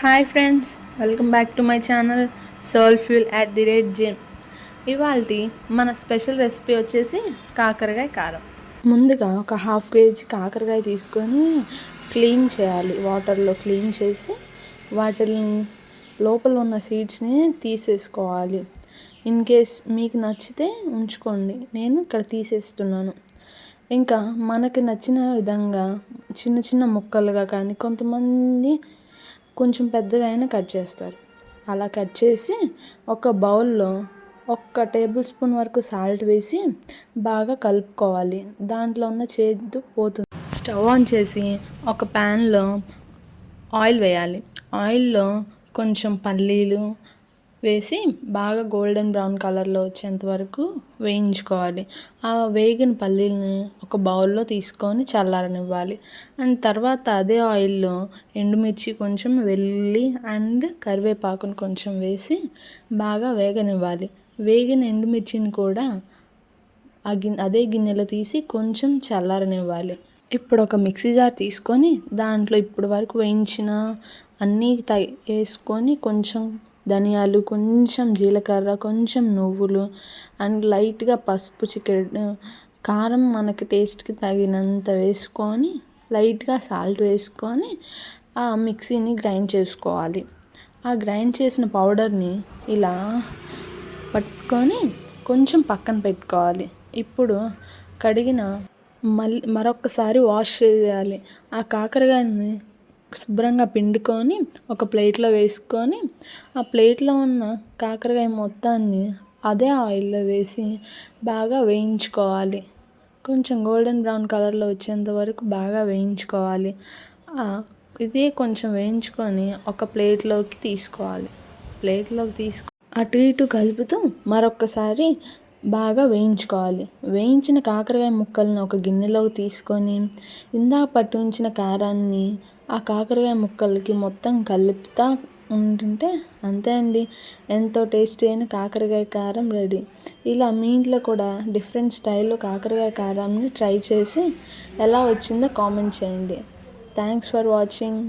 Hi friends, welcome back to my channel Soul Fuel at the rate gym. ఇవాళ మన special recipe వచ్చేసి కాకరకాయ కారం. ముందుగా ఒక హాఫ్ కేజీ కాకరకాయ తీసుకొని క్లీన్ చేయాలి. వాటర్లో క్లీన్ చేసి వాటిని లోపల ఉన్న సీడ్స్ని తీసేసుకోవాలి. ఇన్ కేస్ మీకు నచ్చితే ఉంచుకోండి, నేను ఇక్కడ తీసేస్తున్నాను. ఇంకా మనకి నచ్చిన విధంగా చిన్న చిన్న ముక్కలుగా కానీ, కొంతమంది కొంచెం పెద్దగా అయినా కట్ చేస్తారు. అలా కట్ చేసి ఒక బౌల్లో 1 టేబుల్ స్పూన్ వరకు సాల్ట్ వేసి బాగా కలుపుకోవాలి. దాంట్లో ఉన్న చేదు పోతుంది. స్టవ్ ఆన్ చేసి ఒక ప్యాన్లో ఆయిల్ వేయాలి. ఆయిల్లో కొంచెం పల్లీలు వేసి బాగా గోల్డెన్ బ్రౌన్ కలర్లో వచ్చేంత వరకు వేయించుకోవాలి. ఆ వేగిన పల్లీలని ఒక బౌల్లో తీసుకొని చల్లారనివ్వాలి. అండ్ తర్వాత అదే ఆయిల్లో ఎండుమిర్చి, కొంచెం వెల్లుల్లి అండ్ కరివేపాకును కొంచెం వేసి బాగా వేగనివ్వాలి. వేగిన ఎండుమిర్చిని కూడా అదే గిన్నెలో తీసి కొంచెం చల్లారనివ్వాలి. ఇప్పుడు ఒక మిక్సీ జార్ తీసుకొని దాంట్లో ఇప్పుడు వరకు వేయించిన అన్నీ వేసుకొని కొంచెం ధనియాలు, కొంచెం జీలకర్ర, కొంచెం నువ్వులు అండ్ లైట్గా పసుపు, చికెన్ కారం మనకి టేస్ట్కి తగినంత వేసుకొని లైట్గా సాల్ట్ వేసుకొని ఆ మిక్సీని గ్రైండ్ చేసుకోవాలి. ఆ గ్రైండ్ చేసిన పౌడర్ని ఇలా పట్టుకొని కొంచెం పక్కన పెట్టుకోవాలి. ఇప్పుడు కడిగిన మరొకసారి వాష్ చేయాలి. ఆ కాకరకాయని శుభ్రంగా పిండుకొని ఒక ప్లేట్లో వేసుకొని ఆ ప్లేట్లో ఉన్న కాకరకాయ మొత్తాన్ని అదే ఆయిల్లో వేసి బాగా వేయించుకోవాలి. కొంచెం గోల్డెన్ బ్రౌన్ కలర్లో వచ్చేంత వరకు బాగా వేయించుకోవాలి. ఇదే కొంచెం వేయించుకొని ఒక ప్లేట్లోకి తీసుకోవాలి. అటు ఇటు కలుపుతూ మరొకసారి బాగా వేయించుకోవాలి. వేయించిన కాకరకాయ ముక్కల్ని ఒక గిన్నెలోకి తీసుకొని ఇందాక పట్టి ఉంచిన కారాన్ని ఆ కాకరకాయ ముక్కలకి మొత్తం కలుపుతూ ఉంటుంటే అంతే అండి, ఎంతో టేస్టీ అయిన కాకరకాయ కారం రెడీ. ఇలా మీ ఇంట్లో కూడా డిఫరెంట్ స్టైల్లో కాకరకాయ కారాన్ని ట్రై చేసి ఎలా వచ్చిందో కామెంట్ చేయండి. Thanks for watching.